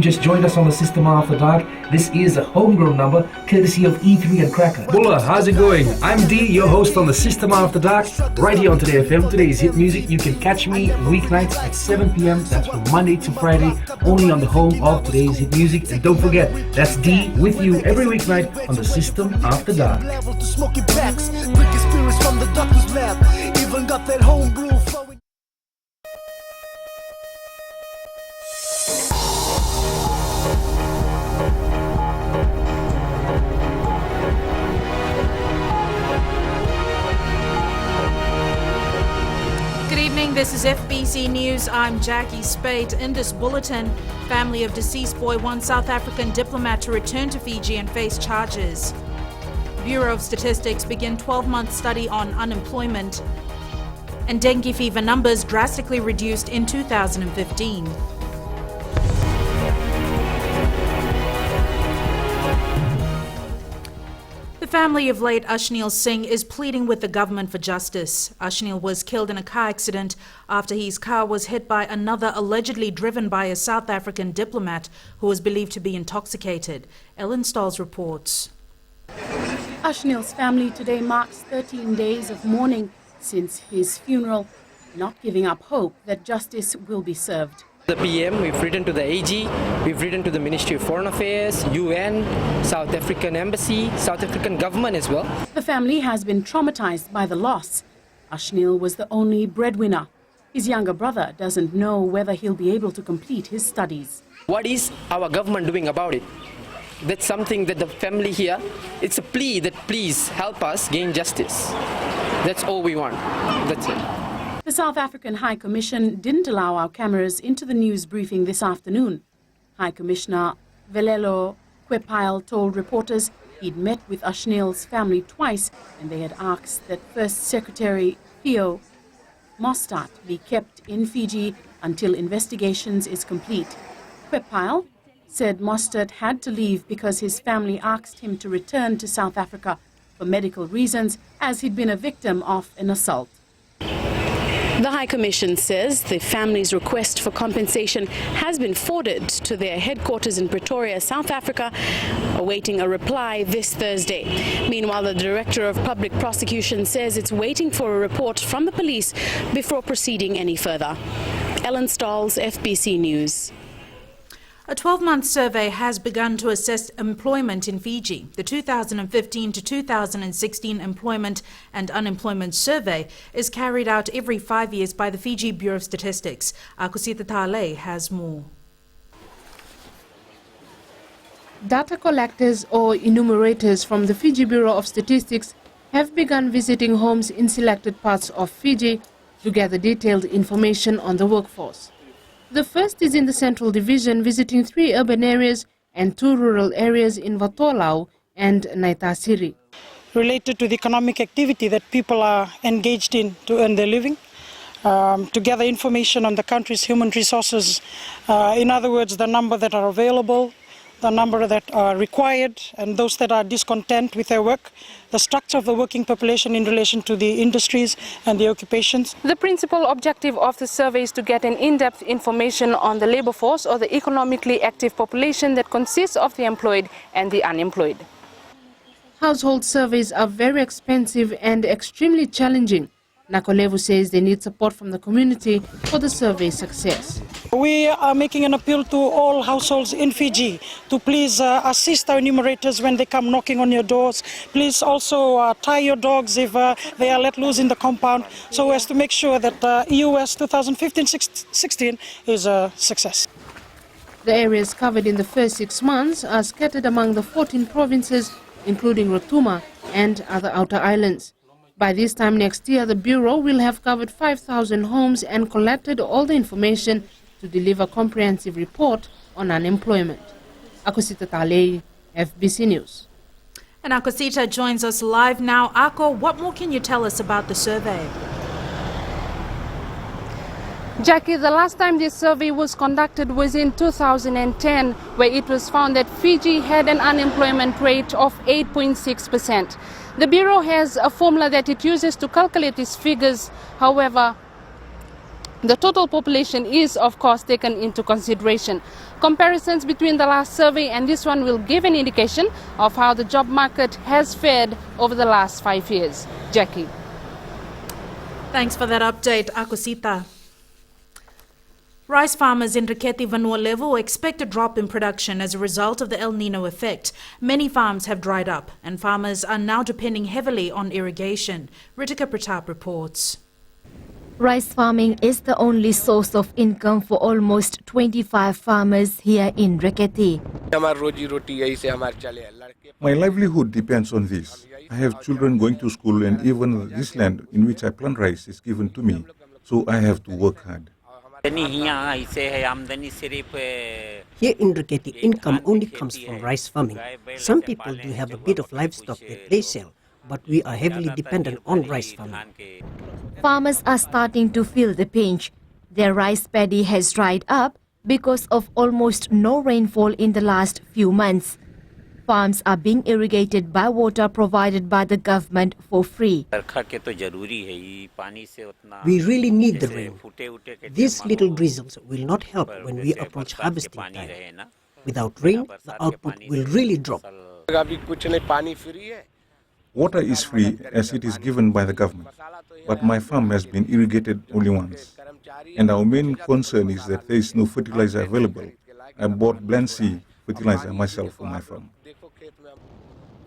just joined us on the System After Dark, this is a homegrown number courtesy of E3 and Cracker. Bulla, how's it going? I'm D, your host on the System After Dark, right here on Today FM. Today's hit music. You can catch me weeknights at 7 p.m. That's from Monday to Friday, only on the home of Today's hit music. And don't forget, that's D with you every weeknight on the System After Dark. Even got that homebrew flowing. Good evening, this is FBC News. I'm Jackie Spade. In this bulletin, family of deceased boy wants South African diplomat to return to Fiji and face charges. Bureau of Statistics begin 12-month study on unemployment. And dengue fever numbers drastically reduced in 2015. The family of late Ashneel Singh is pleading with the government for justice. Ashneel was killed in a car accident after his car was hit by another allegedly driven by a South African diplomat who was believed to be intoxicated. Ellen Stahls reports. Ashneel's family today marks 13 days of mourning since his funeral, not giving up hope that justice will be served. The PM, we've written to the AG, we've written to the Ministry of Foreign Affairs, UN, South African Embassy, South African government as well. The family has been traumatized by the loss. Ashneel was the only breadwinner. His younger brother doesn't know whether he'll be able to complete his studies. What is our government doing about it? That's something that the family here, it's a plea that please help us gain justice. That's all we want. That's it. The South African High Commission didn't allow our cameras into the news briefing this afternoon. High Commissioner Velelo Kwepile told reporters he'd met with Ashneel's family twice and they had asked that First Secretary Theo Mostert be kept in Fiji until investigations is complete. Kwepile said Mostert had to leave because his family asked him to return to South Africa for medical reasons as he'd been a victim of an assault. The High Commission says the family's request for compensation has been forwarded to their headquarters in Pretoria, South Africa, awaiting a reply this Thursday. Meanwhile, the Director of Public Prosecution says it's waiting for a report from the police before proceeding any further. Ellen Stahls, FBC News. A 12-month survey has begun to assess employment in Fiji. The 2015 to 2016 Employment and Unemployment Survey is carried out every 5 years by the Fiji Bureau of Statistics. Akusita Tale has more. Data collectors or enumerators from the Fiji Bureau of Statistics have begun visiting homes in selected parts of Fiji to gather detailed information on the workforce. The first is in the Central Division, visiting 3 urban areas and 2 rural areas in Vatolau and Naitasiri. Related to the economic activity that people are engaged in to earn their living, to gather information on the country's human resources, in other words, the number that are available, the number that are required, and those that are discontent with their work, the structure of the working population in relation to the industries and the occupations. The principal objective of the survey is to get an in-depth information on the labor force or the economically active population that consists of the employed and the unemployed. Household surveys are very expensive and extremely challenging. Nakolevu says they need support from the community for the survey's success. We are making an appeal to all households in Fiji to please assist our enumerators when they come knocking on your doors. Please also tie your dogs if they are let loose in the compound, so as to make sure that EUS 2015-16 is a success. The areas covered in the first 6 months are scattered among the 14 provinces, including Rotuma and other outer islands. By this time next year, the Bureau will have covered 5,000 homes and collected all the information to deliver a comprehensive report on unemployment. Akusita Tale, FBC News. And Akusita joins us live now. Ako, what more can you tell us about the survey? Jackie, the last time this survey was conducted was in 2010, where it was found that Fiji had an unemployment rate of 8.6%. The Bureau has a formula that it uses to calculate these figures. However, The total population is, of course, taken into consideration. Comparisons between the last survey and this one will give an indication of how the job market has fared over the last 5 years. Jackie. Thanks for that update, Akosita. Rice farmers in Riketi, Vanua Level expect a drop in production as a result of the El Nino effect. Many farms have dried up and farmers are now depending heavily on irrigation. Ritika Pratap reports. Rice farming is the only source of income for almost 25 farmers here in Riketi. My livelihood depends on this. I have children going to school and even this land in which I plant rice is given to me, so I have to work hard. Here in Riketi, income only comes from rice farming. Some people do have a bit of livestock that they sell, but we are heavily dependent on rice farming. Farmers are starting to feel the pinch. Their rice paddy has dried up because of almost no rainfall in the last few months. Farms are being irrigated by water provided by the government for free. We really need the rain. These little drizzles will not help when we approach harvesting time. Without rain, the output will really drop. Water is free as it is given by the government, but my farm has been irrigated only once. And our main concern is that there is no fertilizer available. I bought Blend C fertilizer myself for my farm.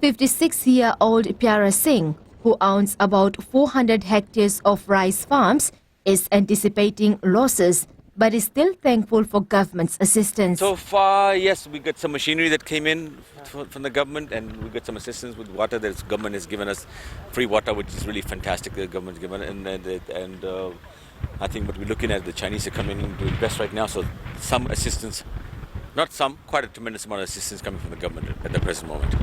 56-year-old Pyara Singh, who owns about 400 hectares of rice farms, is anticipating losses but is still thankful for government's assistance. So far, yes, we got some machinery that came in from the government, and we got some assistance with water that the government has given us, free water, which is really fantastic. The government's given, and I think what we're looking at, the Chinese are coming in doing best right now. So some assistance, not some, quite a tremendous amount of assistance coming from the government at the present moment.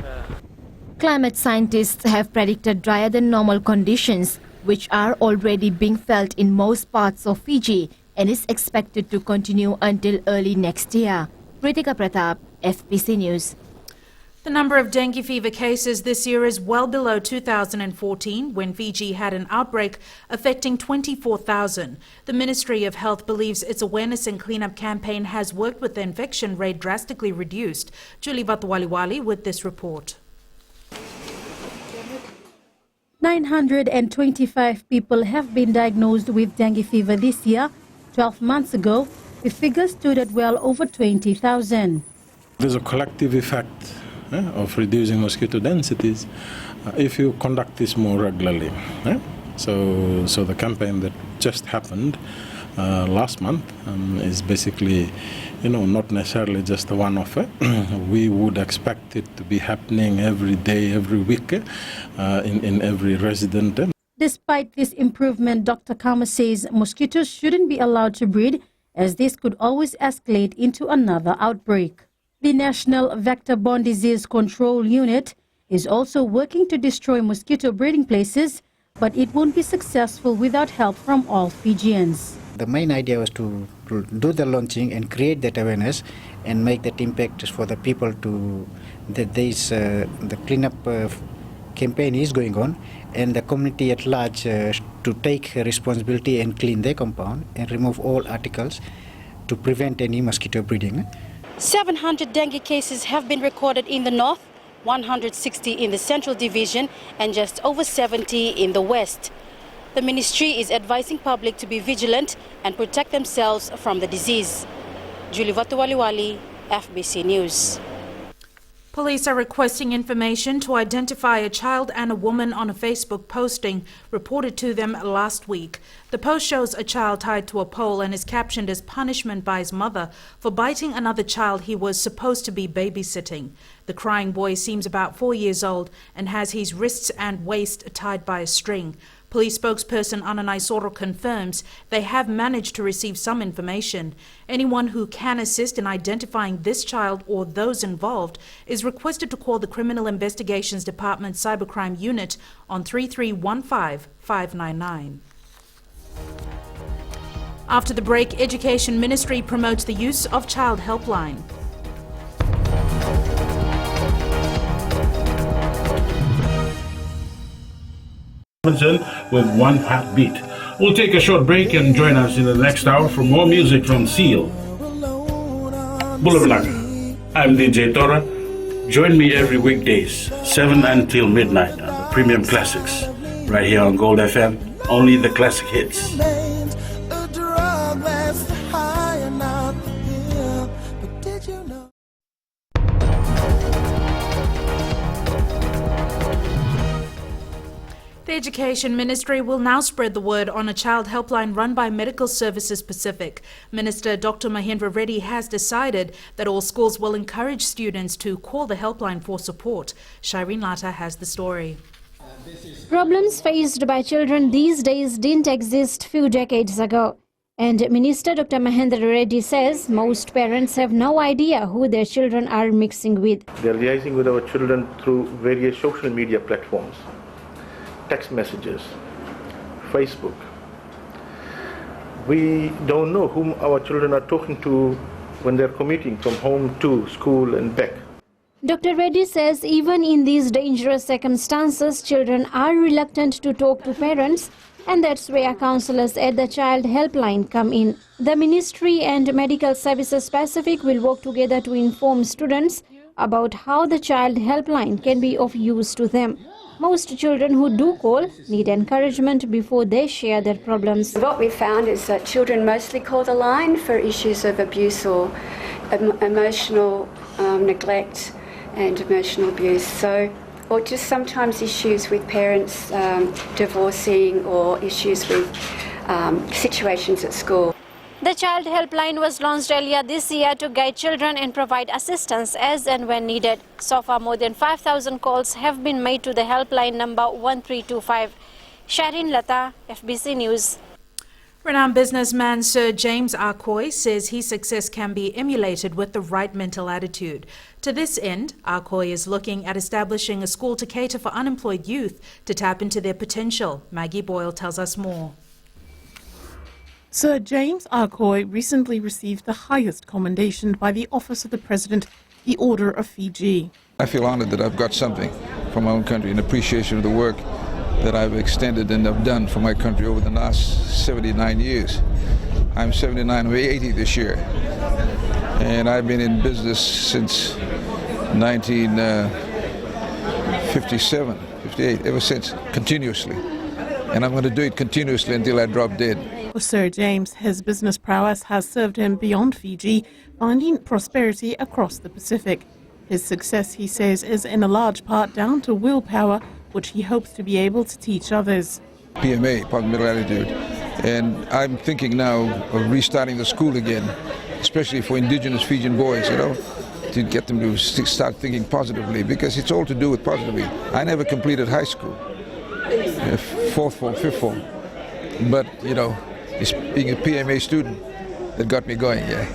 Climate scientists have predicted drier than normal conditions, which are already being felt in most parts of Fiji and is expected to continue until early next year. Ritika Pratap, FBC News. The number of dengue fever cases this year is well below 2014, when Fiji had an outbreak affecting 24,000. The Ministry of Health believes its awareness and cleanup campaign has worked with the infection rate drastically reduced. Julie Vatwaliwali with this report. 925 people have been diagnosed with dengue fever this year. 12 months ago, the figure stood at well over 20,000. There's a collective effect of reducing mosquito densities if you conduct this more regularly. So the campaign that just happened last month is basically, not necessarily just a one-off. We would expect it to be happening every day, every week in every resident. Despite this improvement, Dr. Kama says mosquitoes shouldn't be allowed to breed, as this could always escalate into another outbreak. The National Vector-Borne Disease Control Unit is also working to destroy mosquito breeding places, but it won't be successful without help from all Fijians. The main idea was to do the launching and create that awareness and make that impact for the people that the cleanup campaign is going on, and the community at large to take responsibility and clean their compound and remove all articles to prevent any mosquito breeding. 700 dengue cases have been recorded in the north, 160 in the central division, and just over 70 in the west. The ministry is advising public to be vigilant and protect themselves from the disease. Julie Vatwaliwali, FBC News. Police are requesting information to identify a child and a woman on a Facebook posting reported to them last week. The post shows a child tied to a pole and is captioned as punishment by his mother for biting another child he was supposed to be babysitting. The crying boy seems about 4 years old and has his wrists and waist tied by a string. Police spokesperson Ananai Soro confirms they have managed to receive some information. Anyone who can assist in identifying this child or those involved is requested to call the Criminal Investigations Department Cybercrime Unit on 3315 599. After the break, Education Ministry promotes the use of Child Helpline. With one heartbeat. We'll take a short break and join us in the next hour for more music from Seal. Bulavanaka. I'm DJ Tora. Join me every weekdays, 7 until midnight on the Premium Classics, right here on Gold FM, only the classic hits. The Education Ministry will now spread the word on a child helpline run by Medical Services Pacific. Minister Dr. Mahendra Reddy has decided that all schools will encourage students to call the helpline for support. Shireen Lata has the story. Problems faced by children these days didn't exist few decades ago. And Minister Dr. Mahendra Reddy says most parents have no idea who their children are mixing with. They're liaising with our children through various social media platforms. Text messages, Facebook. We don't know whom our children are talking to when they're commuting from home to school and back. Dr. Reddy says even in these dangerous circumstances, children are reluctant to talk to parents, and that's where counselors at the Child Helpline come in. The Ministry and Medical Services Pacific will work together to inform students about how the Child Helpline can be of use to them. Most children who do call need encouragement before they share their problems. What we found is that children mostly call the line for issues of abuse or emotional neglect and emotional abuse. Or just sometimes issues with parents divorcing or issues with situations at school. The Child Helpline was launched earlier this year to guide children and provide assistance as and when needed. So far, more than 5,000 calls have been made to the helpline number 1325. Shireen Lata, FBC News. Renowned businessman Sir James Areca says his success can be emulated with the right mental attitude. To this end, Areca is looking at establishing a school to cater for unemployed youth to tap into their potential. Maggie Boyle tells us more. Sir James Areca recently received the highest commendation by the Office of the President, the Order of Fiji. I feel honored that I've got something from my own country in appreciation of the work that I've extended and have done for my country over the last 79 years. I'm 79, I'm 80 this year. And I've been in business since 1957, 58, ever since, continuously. And I'm going to do it continuously until I drop dead. For Sir James, his business prowess has served him beyond Fiji, finding prosperity across the Pacific. His success, he says, is in a large part down to willpower, which he hopes to be able to teach others. PMA, positive mental attitude. And I'm thinking now of restarting the school again, especially for indigenous Fijian boys, to get them to start thinking positively, because it's all to do with positivity. I never completed high school, fourth form, fifth form, but, it's being a PMA student that got me going, yeah.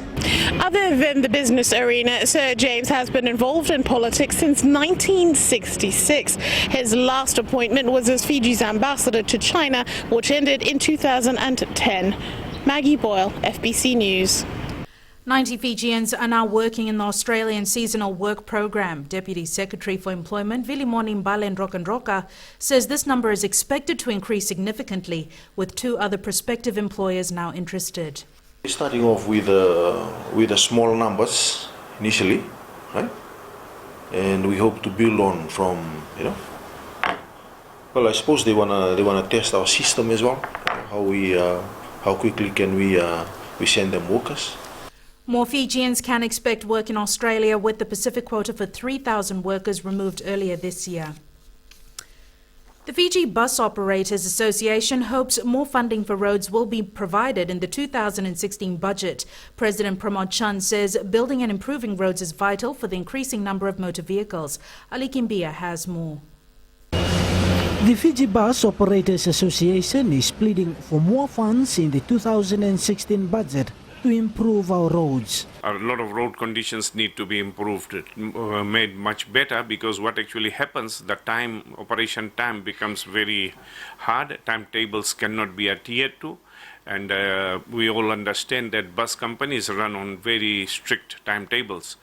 Other than the business arena, Sir James has been involved in politics since 1966. His last appointment was as Fiji's ambassador to China, which ended in 2010. Maggie Boyle, FBC News. 90 Fijians are now working in the Australian seasonal work program. Deputy Secretary for Employment, Vilimoni Mbalendrokanroka, says this number is expected to increase significantly, with 2 other prospective employers now interested. We're starting off with the small numbers initially, right? And we hope to build on from, Well, I suppose they wanna test our system as well. How quickly can we send them workers? More Fijians can expect work in Australia, with the Pacific quota for 3,000 workers removed earlier this year. The Fiji Bus Operators Association hopes more funding for roads will be provided in the 2016 budget. President Pramod Chand says building and improving roads is vital for the increasing number of motor vehicles. Ali Kimbia has more. The Fiji Bus Operators Association is pleading for more funds in the 2016 budget to improve our roads. A lot of road conditions need to be improved, made much better, because what actually happens, the operation time becomes very hard. Timetables cannot be adhered to, and we all understand that bus companies run on very strict timetables.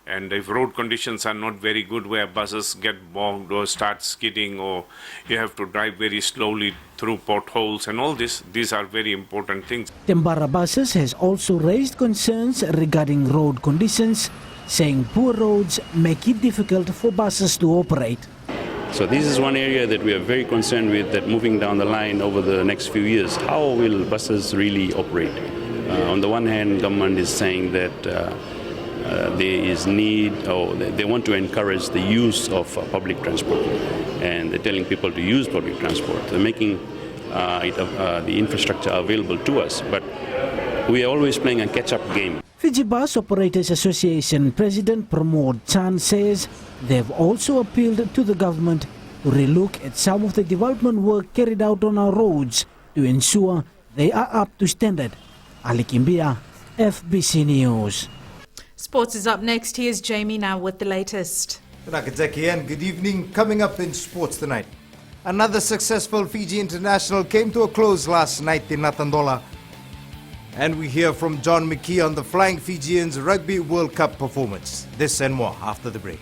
And if road conditions are not very good, where buses get bogged or start skidding, or you have to drive very slowly through potholes and all this, these are very important things. Tembara Buses has also raised concerns regarding road conditions, saying poor roads make it difficult for buses to operate. So this is one area that we are very concerned with, that moving down the line over the next few years, how will buses really operate? On the one hand, government is saying that there is need, or they want to encourage the use of public transport, and they're telling people to use public transport. They're making the infrastructure available to us, but we are always playing a catch-up game. Fiji Bus Operators Association President Pramod Chan says they've also appealed to the government to relook at some of the development work carried out on our roads to ensure they are up to standard. Ali Kimbia, FBC News. Sports is up next. Here's Jamie now with the latest. Rakadzaki and good evening. Coming up in sports tonight, another successful Fiji International came to a close last night in Natandola. And we hear from John McKee on the Flying Fijians Rugby World Cup performance. This and more after the break.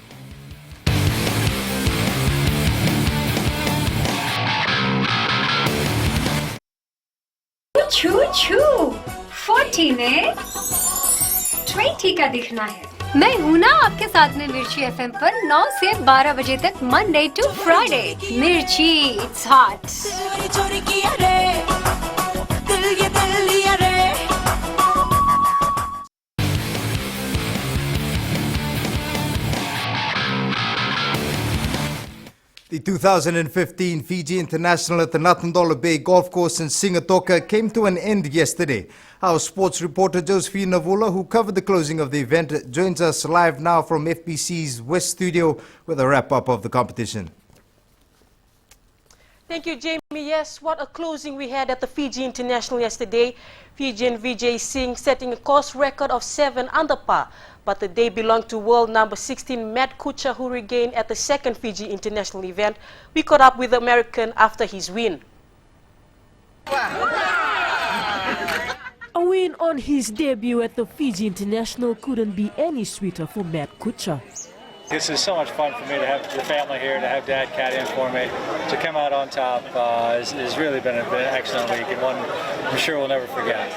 छू छू 40 में 20 का दिखना है। मैं हूँ ना आपके साथ में मिर्ची एफएम पर 9 से 12 बजे तक मंडे टू फ्राइडे। मिर्ची it's hot. The 2015 Fiji International at the Natandola Bay Golf Course in Singatoka came to an end yesterday. Our sports reporter Josephine Navula, who covered the closing of the event, joins us live now from FBC's West Studio with a wrap-up of the competition. Thank you, Jamie. Yes, what a closing we had at the Fiji International yesterday. Fijian Vijay Singh setting a course record of 7 under par. But the day belonged to world number 16 Matt Kuchar, who regained at the second Fiji International event. We caught up with the American after his win. A win on his debut at the Fiji International couldn't be any sweeter for Matt Kuchar. This is so much fun for me to have the family here, to have Dad caddying for me. To come out on top has really been an excellent week, and one I'm sure we'll never forget.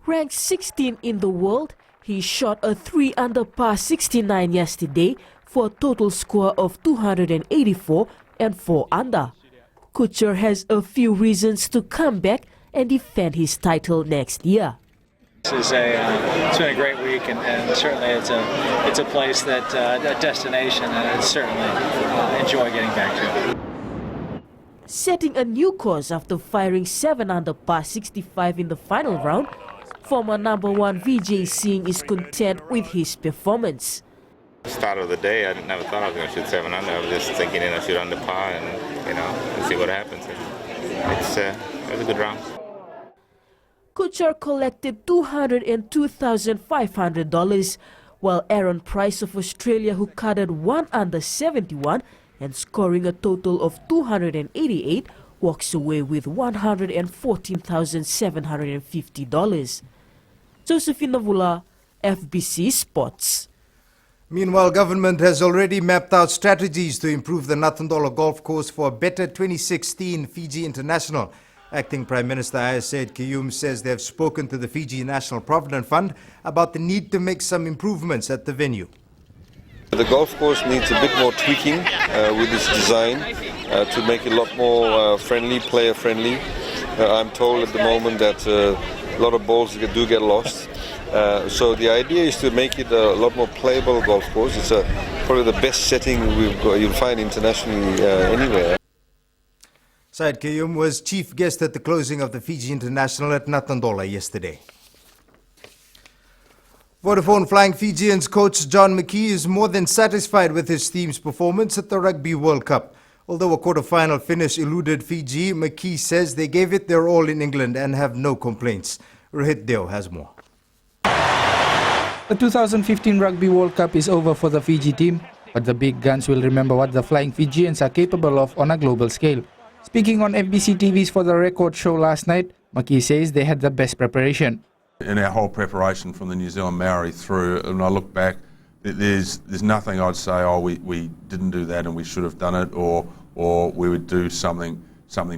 Ranked 16 in the world, he shot a 3 under par 69 yesterday for a total score of 284 and 4 under. Kuchar has a few reasons to come back and defend his title next year. It's been a great week, and certainly it's a place that a destination, and I certainly enjoy getting back to. Setting a new course after firing 7 under par 65 in the final round, former number 1 Vijay Singh is content with his performance. Start of the day, I never thought I was going to shoot 7 under. I was just thinking, shoot under par and see what happens. It was a good round. Kuchar collected $202,500, while Aaron Price of Australia, who cutted 1 under 71 and scoring a total of 288, walks away with $114,750. Josephine Navula, FBC Sports. Meanwhile, government has already mapped out strategies to improve the Natandola golf course for a better 2016 Fiji International. Acting Prime Minister Ayased Kiyum says they have spoken to the Fiji National Provident Fund about the need to make some improvements at the venue. The golf course needs a bit more tweaking with its design to make it a lot more friendly, player friendly. I'm told at the moment that a lot of balls do get lost. So the idea is to make it a lot more playable golf course. It's probably the best setting you'll find internationally anywhere. Syed Kiyum was chief guest at the closing of the Fiji International at Natandola yesterday. Vodafone Flying Fijians coach John McKee is more than satisfied with his team's performance at the Rugby World Cup. Although a quarter-final finish eluded Fiji, McKee says they gave it their all in England and have no complaints. Rohit Deo has more. The 2015 Rugby World Cup is over for the Fiji team, but the big guns will remember what the Flying Fijians are capable of on a global scale. Speaking on Fbctv's For the Record show last night, McKee says they had the best preparation. In our whole preparation from the New Zealand Maori through, and I look back, there's nothing I'd say, oh, we didn't do that and we should have done it, or we would do something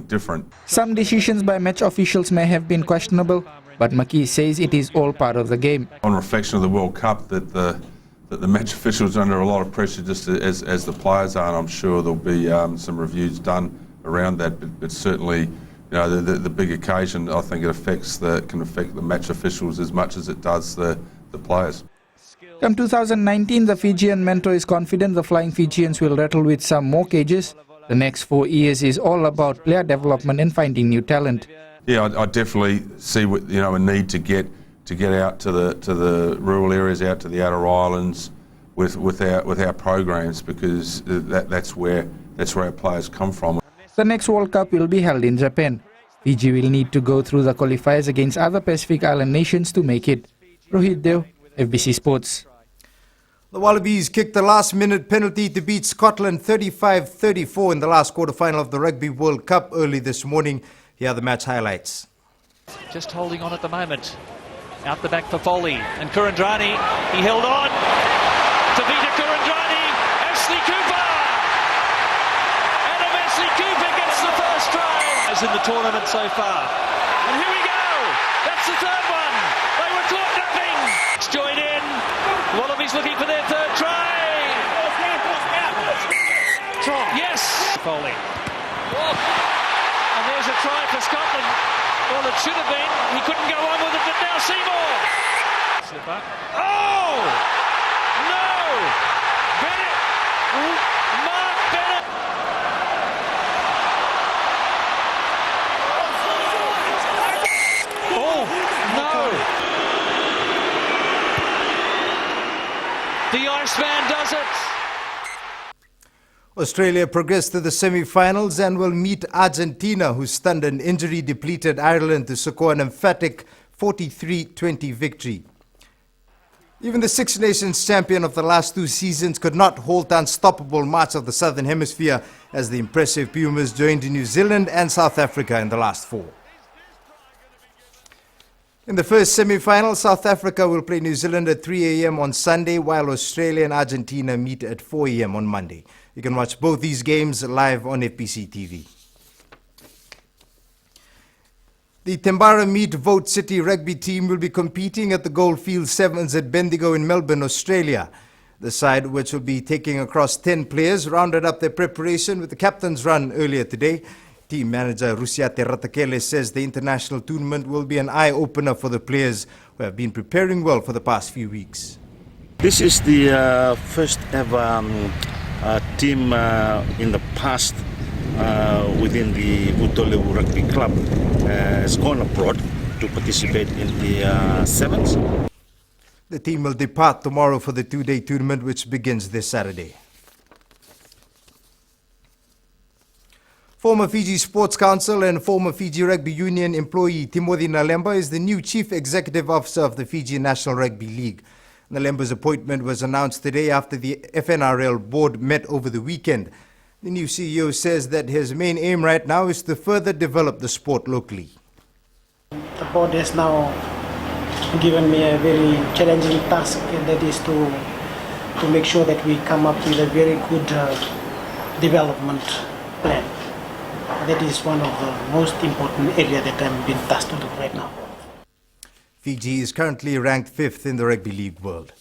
different. Some decisions by match officials may have been questionable, but Maggie says it is all part of the game. On reflection of the World Cup, that the match officials are under a lot of pressure, just as the players are, and I'm sure there'll be some reviews done around that. But certainly, the big occasion, I think it can affect the match officials as much as it does the players. Come 2019, the Fijian mentor is confident the Flying Fijians will rattle with some more cages. The next 4 years is all about player development and finding new talent. Yeah, I definitely see a need to get out to the rural areas, out to the outer islands with our programs, because that's where our players come from. The next World Cup will be held in Japan. Fiji will need to go through the qualifiers against other Pacific Island nations to make it. Rohit Deo, FBC Sports. The Wallabies kicked the last-minute penalty to beat Scotland 35-34 in the last quarter-final of the Rugby World Cup early this morning. Here are the match highlights. Just holding on at the moment. Out the back for Foley. And Kurandrani, he held on. Tavita Kurandrani, Ashley Cooper! Adam Ashley Cooper gets the first try. As in the tournament so far. And here we go! That's the third one! They were caught napping! It's joined in. Wallabies looking for their third try. Yes! Foley. And there's a try for Scotland. Well, it should have been. He couldn't go on with it, but now Seymour. Oh! No! Bennett! Mark Bennett! Oh, no! The Iceman does it! Australia progressed to the semi-finals and will meet Argentina, who stunned and injury-depleted Ireland to score an emphatic 43-20 victory. Even the Six Nations champion of the last 2 seasons could not halt the unstoppable march of the Southern Hemisphere as the impressive Pumas joined New Zealand and South Africa in the last 4. In the first semi-final, South Africa will play New Zealand at 3 a.m. on Sunday, while Australia and Argentina meet at 4 a.m. on Monday. You can watch both these games live on Fbctv. The Tembara Meet Vote City rugby team will be competing at the Goldfield Sevens at Bendigo in Melbourne, Australia. The side, which will be taking across 10 players, rounded up their preparation with the captain's run earlier today. Team manager Rusiate Ratakele says the international tournament will be an eye-opener for the players who have been preparing well for the past few weeks. This is the first ever team in the past within the Butolewu Rugby Club has gone abroad to participate in the sevens. The team will depart tomorrow for the 2-day tournament, which begins this Saturday. Former Fiji Sports Council and former Fiji Rugby Union employee Timothy Nalemba is the new Chief Executive Officer of the Fiji National Rugby League. Nalemba's appointment was announced today after the FNRL board met over the weekend. The new CEO says that his main aim right now is to further develop the sport locally. The board has now given me a very challenging task, and that is to make sure that we come up with a very good development plan. That is one of the most important areas that I'm being tasked with right now. Fiji is currently ranked 5th in the rugby league world.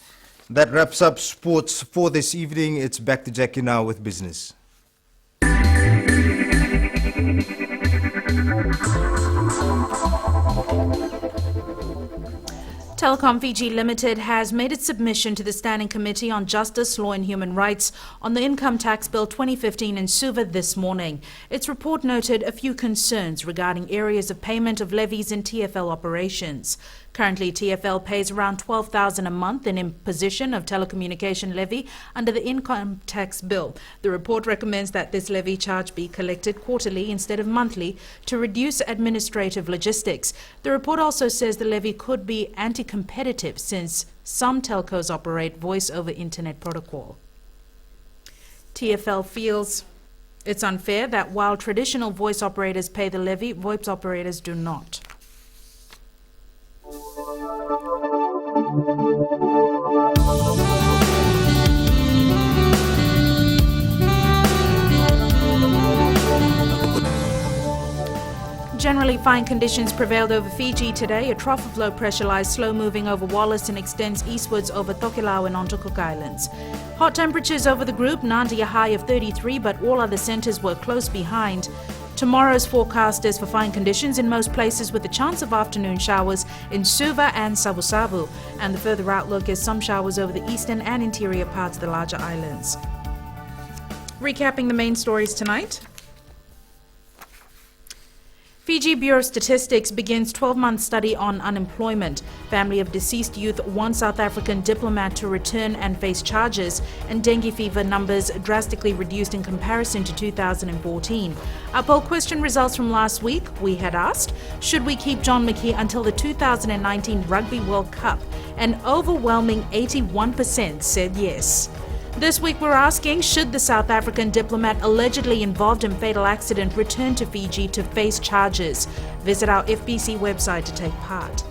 That wraps up sports for this evening. It's back to Jackie now with business. Telecom Fiji Limited has made its submission to the Standing Committee on Justice, Law and Human Rights on the Income Tax Bill 2015 in Suva this morning. Its report noted a few concerns regarding areas of payment of levies in TFL operations. Currently, TFL pays around $12,000 a month in imposition of telecommunication levy under the income tax bill. The report recommends that this levy charge be collected quarterly instead of monthly to reduce administrative logistics. The report also says the levy could be anti-competitive since some telcos operate voice over internet protocol. TFL feels it's unfair that while traditional voice operators pay the levy, VoIP operators do not. Generally fine conditions prevailed over Fiji today. A trough of low pressure lies slow moving over Wallis and extends eastwards over Tokelau and onto Cook Islands. Hot temperatures over the group, Nadi a high of 33, but all other centres were close behind. Tomorrow's forecast is for fine conditions in most places with a chance of afternoon showers in Suva and Savu-Savu. And the further outlook is some showers over the eastern and interior parts of the larger islands. Recapping the main stories tonight. Fiji Bureau of Statistics begins 12-month study on unemployment. Family of deceased youth want South African diplomat to return and face charges, and dengue fever numbers drastically reduced in comparison to 2014. Our poll question results from last week. We had asked, should we keep John McKee until the 2019 Rugby World Cup? An overwhelming 81% said yes. This week we're asking, should the South African diplomat allegedly involved in fatal accident return to Fiji to face charges? Visit our FBC website to take part.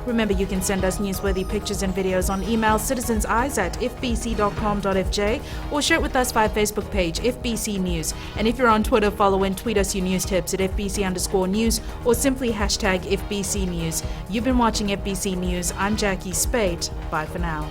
Remember, you can send us newsworthy pictures and videos on email citizenseyes@fbc.com.fj or share it with us via Facebook page FBC News. And if you're on Twitter, follow and tweet us your news tips at FBC_news or simply hashtag FBC News. You've been watching FBC News. I'm Jackie Spate. Bye for now.